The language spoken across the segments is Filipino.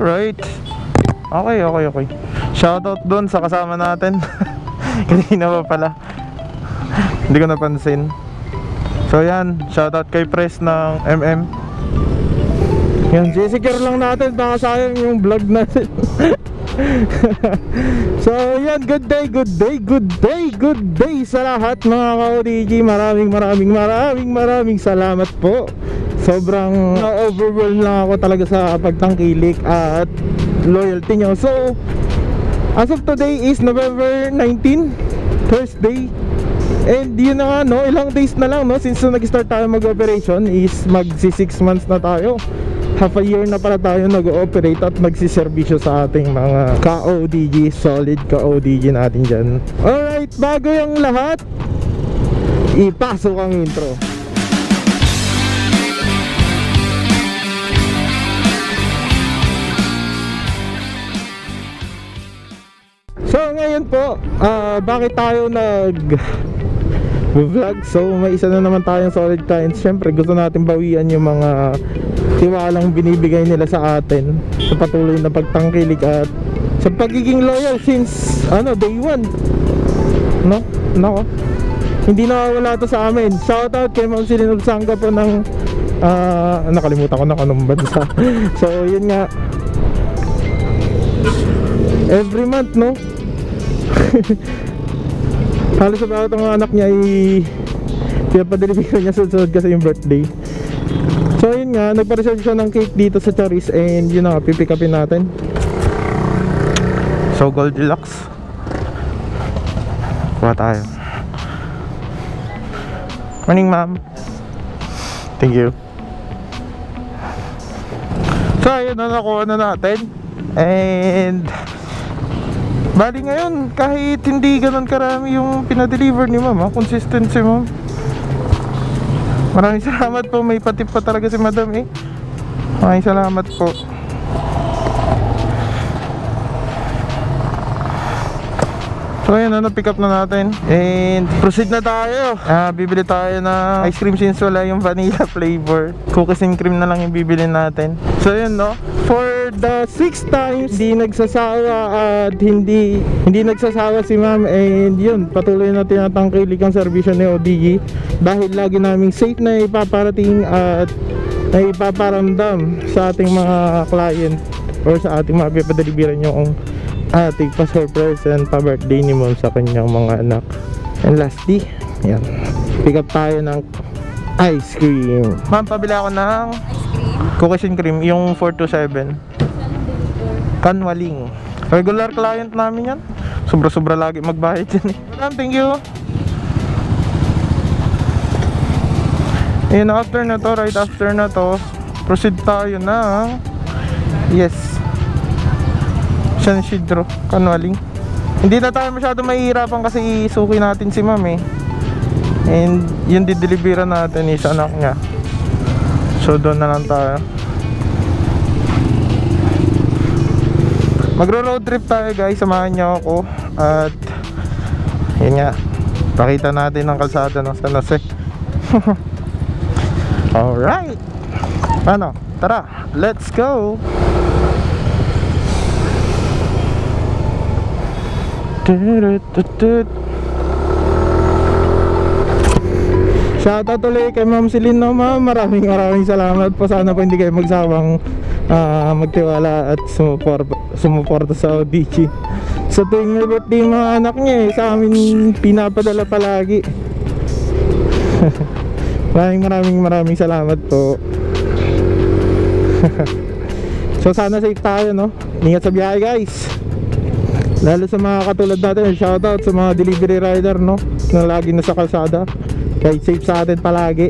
Alright. Okay. Shoutout dun sa kasama natin. Kanina pa pala. Hindi ko napansin. So yan, shoutout kay Press ng MM. Yan, secure lang natin, baka sayang yung vlog natin. So yan, good day sa lahat mga ka-ODG. Maraming salamat po. Sobrang overwhelmed lang ako talaga sa pagtangkilik at loyalty nyo. So as of today is November 19, Thursday. And yun na nga, no, ilang days na lang, no, since nag-start tayo mag-operation is magsi 6 months na tayo. Half a year na pala tayo nag-ooperate at magsiservisyo sa ating mga ka-ODG, solid ka-ODG natin dyan. Alright, bago yung lahat, ipasok ang intro. So ngayon po, bakit tayo nag-vlog? So may isa na naman tayong solid clients. Siyempre gusto natin bawian yung mga tiwalang binibigay nila sa atin sa patuloy na pagtangkilik at sa pagiging loyal since day one, no? Nako, hindi nawawala to sa amin. Shoutout kay Ma'am Celine Sangka po ng nakalimutan ko na kung anong bansa. So yun nga, every month, no? Halos sa bawat ang anak niya ay pinapadeliver niya sunod kasi yung birthday. So yun nga, nagpa-reserve siya ng cake dito sa Charis. And yun na nga, pipick upin natin. So Goldilocks, kuha tayo. Morning ma'am. Thank you. So ayun na, nakuha na natin. And bali ngayon, kahit hindi ganun karami yung pinadeliver ni ma'am, consistent si ma'am. Maraming salamat po, may patip pa talaga si madam eh. Maraming salamat po. So ayun, pick up na natin. And proceed na tayo. Bibili tayo ng ice cream since wala yung vanilla flavor. Cookies and cream na lang yung bibili natin. So yun, no, for the 6th time, hindi nagsasawa at hindi nagsasawa si ma'am. And yun, patuloy na tinatangkilik ang serbisyo ni ODG dahil lagi naming safe na ipaparating at na ipaparamdam sa ating mga client or sa ating mga pipadeliveran yung ating pa-surprise and pa-birthday ni ma'am sa kanyang mga anak. And lastly, yan, pick up tayo ng ice cream. Ma'am, pabili ako ng ice cream, cookies and cream, yung 427 Kanwaling. Regular client namin yan. Sobra-sobra lagi magbayad yan eh. Ma'am, thank you. And after na to, right after na to, proceed tayo ng San Isidro, Kanwaling. Hindi na tayo masyado mahihirapan kasi isuki natin si ma'am eh. And yung dideliveran natin is anak niya. So doon na lang tayo. Magro-road trip tayo guys, samahan niyo ako. At yun nga, pakita natin ang kalsada ng San Jose. Alright, ano, tara, let's go. Shoutout ulit kay Ma'am Celine, no, ma'am. Maraming salamat po. Sana po hindi kayo magsawang magtiwala at sumuporta sa ODG. Sa tuwing may birthday mga anak niya sa amin pinapadala palagi. Maraming salamat po. So sana safe tayo, no? Ingat sa biyahe guys. Lalo sa mga katulad natin, shoutout sa mga delivery rider, no, na lagi na sa kalsada. Kahit safe sa atin palagi.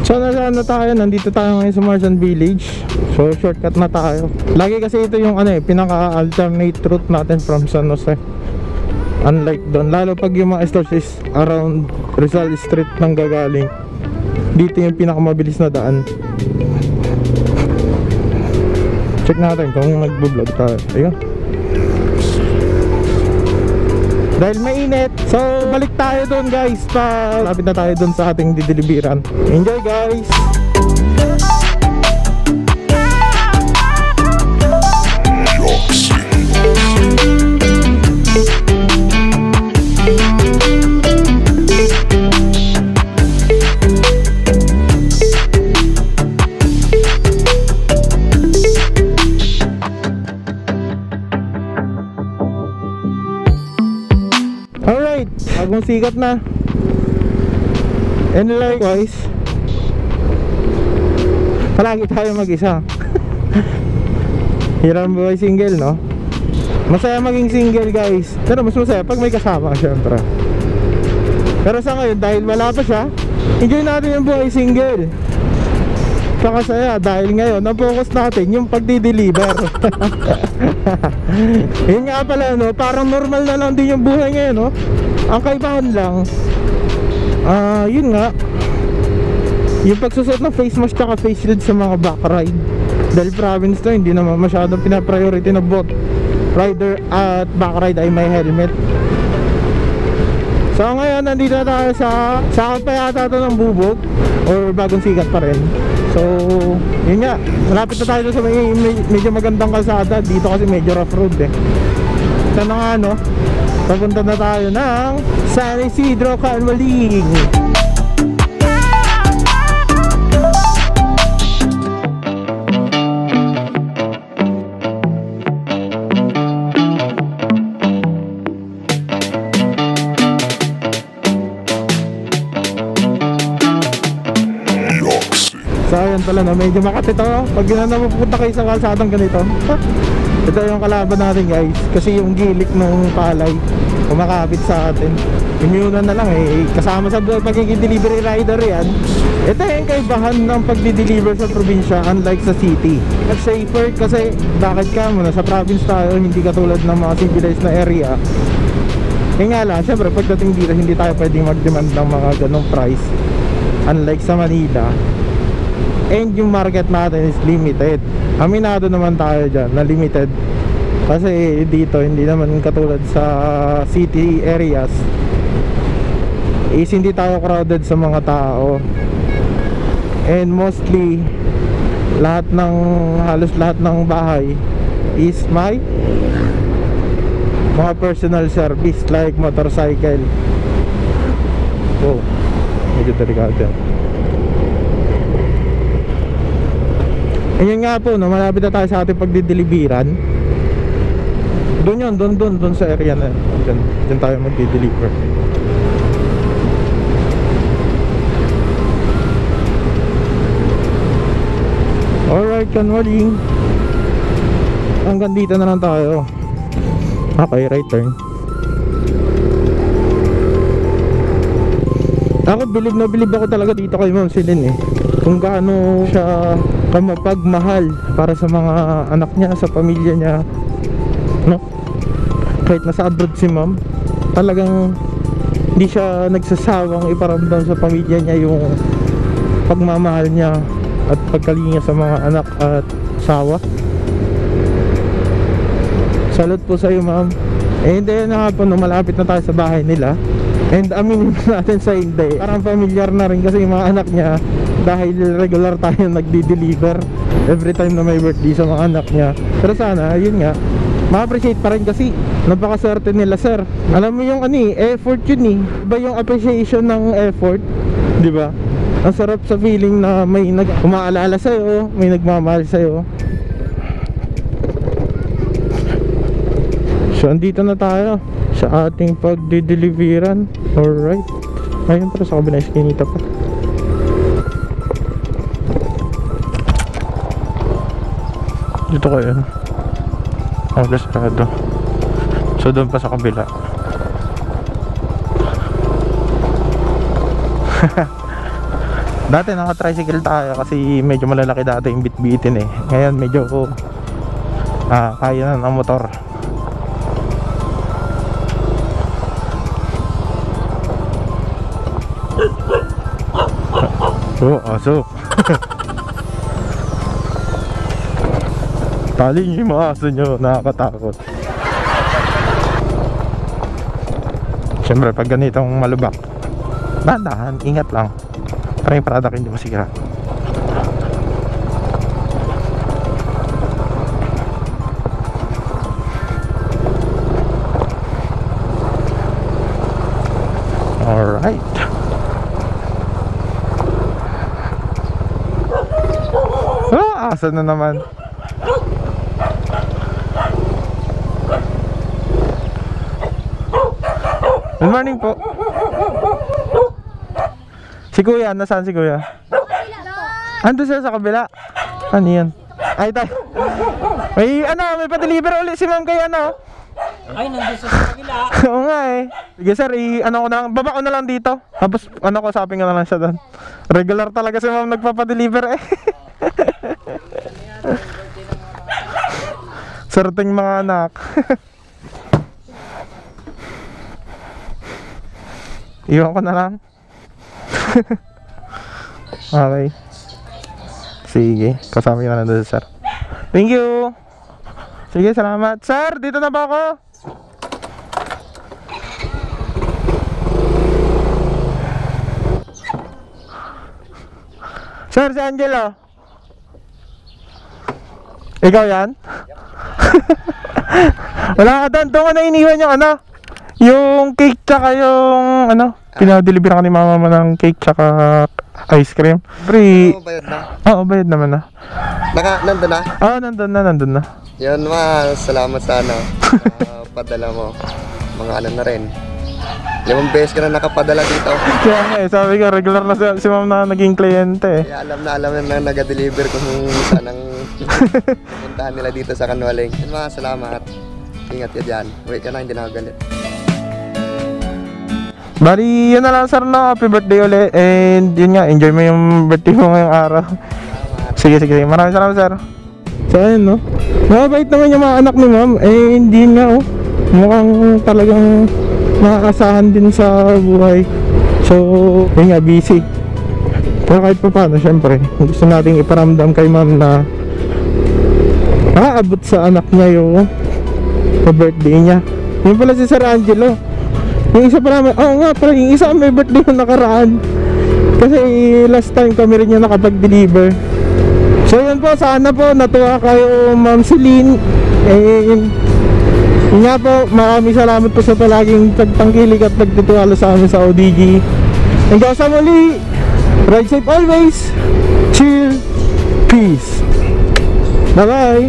So nasaan na tayo? Nandito tayo ngayon sa Marsan Village. So shortcut na tayo. Lagi kasi ito yung pinaka-alternate route natin from San Jose. Unlike doon, lalo pag yung mga stores is around Rizal Street nang gagaling, dito yung pinakamabilis na daan. Check natin kung nagbo-vlog tayo. Ayun. dahil mainit. So balik tayo doon guys, lapit na tayo doon sa ating dideliveran. Enjoy guys. Alright, bagong sikat na. And likewise, palagi tayo mag-isa. Hirap buhay single, no? Masaya maging single guys, pero mas masaya pag may kasama, syempre. Pero sa ngayon, dahil wala pa siya, enjoy natin yung buhay single. Kakasaya dahil ngayon ang focus natin yung pagdi-deliver. Yun nga pala, no? Parang normal na lang din yung buhay ngayon, no? Ang kaibahan lang, yun nga, yung pagsusot ng face mask tsaka face shield sa mga back ride. Dahil province to, hindi naman masyadong pinapriority na both rider at back ride ay may helmet. So ngayon, nandito na tayo sa sakot pa yata ito ng Bubog or bagong sikat pa rin. So yun nga, malapit na tayo sa medyo magandang kalsada. Dito kasi medyo rough road eh. Ito na nga, no, papunta na tayo ng San Isidro Canwaling. So ayun pala, no, medyo makati to pag napupunta kayo sa kalsadang ganito. Ito yung kalaban natin guys, kasi yung gilik ng palay kumakapit sa atin. Immune na lang eh, kasama sa buhay pagiging delivery rider yan. Ito yung kaibahan ng pagdi-deliver sa probinsya unlike sa city. At safer kasi bakit ka mo, nasa province tayo, hindi katulad ng mga civilized na area. Kaya nga lang, syempre pagdating dito hindi tayo pwedeng mag-demand ng mga ganong price unlike sa Manila. And yung market natin is limited. Aminado naman tayo dyan na limited. Kasi dito hindi naman katulad sa city areas is hindi tayo crowded sa mga tao. And mostly halos lahat ng bahay is may mga personal service like motorcycle. Oh, medyo delikado yan. Ayun nga po, no, malapit na tayo sa ating pagdideliveran. Doon yun, doon sa area na dyan tayo magdideliver. Alright, Canwaling. Hanggang dito na lang tayo. Okay, right turn. Ako bilib na bilib ako talaga dito kay Ma'am Celine eh, kung gaano siya kamapagmahal para sa mga anak niya, sa pamilya niya, no? Kahit nasa abroad si Ma'am, talagang hindi siya nagsasawang iparamdam sa pamilya niya yung pagmamahal niya at pagkalinga sa mga anak at asawa. Salute po sa iyo, Ma'am. And then nga po, no, malapit na tayo sa bahay nila. And aminin natin sa hindi, parang familiar na rin kasi yung mga anak niya, dahil regular tayo nagdi-deliver every time na may birthday sa mga anak niya. Pero sana, yun nga, ma-appreciate pa rin kasi napakaswerte nila, sir. Alam mo yung effort yun eh. Iba yung appreciation ng effort, di ba? Ang sarap sa feeling na may umaalala sa'yo, may nagmamahal sa'yo. So andito na tayo sa ating pagdi-deliveran. Alright. Ayun, pero sa kabilang iskinita pa. Dito kayo. Sarado. So doon pa sa kabila. Dati naka-tricycle tayo kasi medyo malalaki dati yung bit-bitin eh. Ngayon medyo kaya na ng motor. Oh, aso. Tali niyo yung mga aso nyo, nakakatakot. Siyempre pag ganitong malubak, dahan-dahan, ingat lang para yung product hindi masira. Alright. Asa na naman. Good morning po. Si kuya, nasaan si kuya? Ando siya sa kabila. Ano yan? Ay tayo. May pa-deliver ulit si ma'am kay ano. Ay, nandun sa kabila. Oo nga eh. Sige sir, baba ko na lang dito. Tapos kausapin ko na lang siya doon. Regular talaga si ma'am nagpapa-deliver eh. Sorting mga anak. Iwan ko na lang. Okay. Sige, kasama ko na doon sir. Thank you. Sige, salamat. Sir, dito na ba ako? Sir, si Angelo. Ikaw yan? Wala ka doon. Doon ko na iniwan yung yung cake tsaka yung pinadeliver ka ni mama mo ng cake tsaka ice cream. Free. Oo, bayad na. Oo, bayad naman na. Nandun na? Oo, nandun na. Yun salamat sa padala mo. Mga na rin. 5 beses ka na nakapadala dito. Kaya nga sabi ko, regular na si ma'am na naging kliyente eh. Kaya alam na nag-deliver kung saan ang puntahan nila dito sa Kanwaling. Yun salamat. Ingat ka dyan. Wait ka na, hindi nakagalit. Bali, yun na lang sir na. Happy birthday ulit. And yun nga, enjoy mo yung birthday mo ngayong araw. Sige. Maraming salamat sir. So ayun no. Mabait naman yung mga anak ni ma'am. Eh hindi nga mukhang talagang makakasahan din sa buhay. So yun nga, busy. Pero kahit pa paano, syempre gusto nating iparamdam kay ma'am na aabot sa anak niya yung birthday niya. Yun pala si Sir Angelo. Yung isa pa naman, yung isa may birthday yung nakaraan. Kasi last time kami rin yung nakapag-deliver. So yun po, sana po natuwa kayo Ma'am Celine. Yun nga po, maraming salamat po sa palaging pagtangkilik at pagtitiwala sa amin sa ODG. Hanggang sa muli, ride safe always, chill, peace. Bye bye.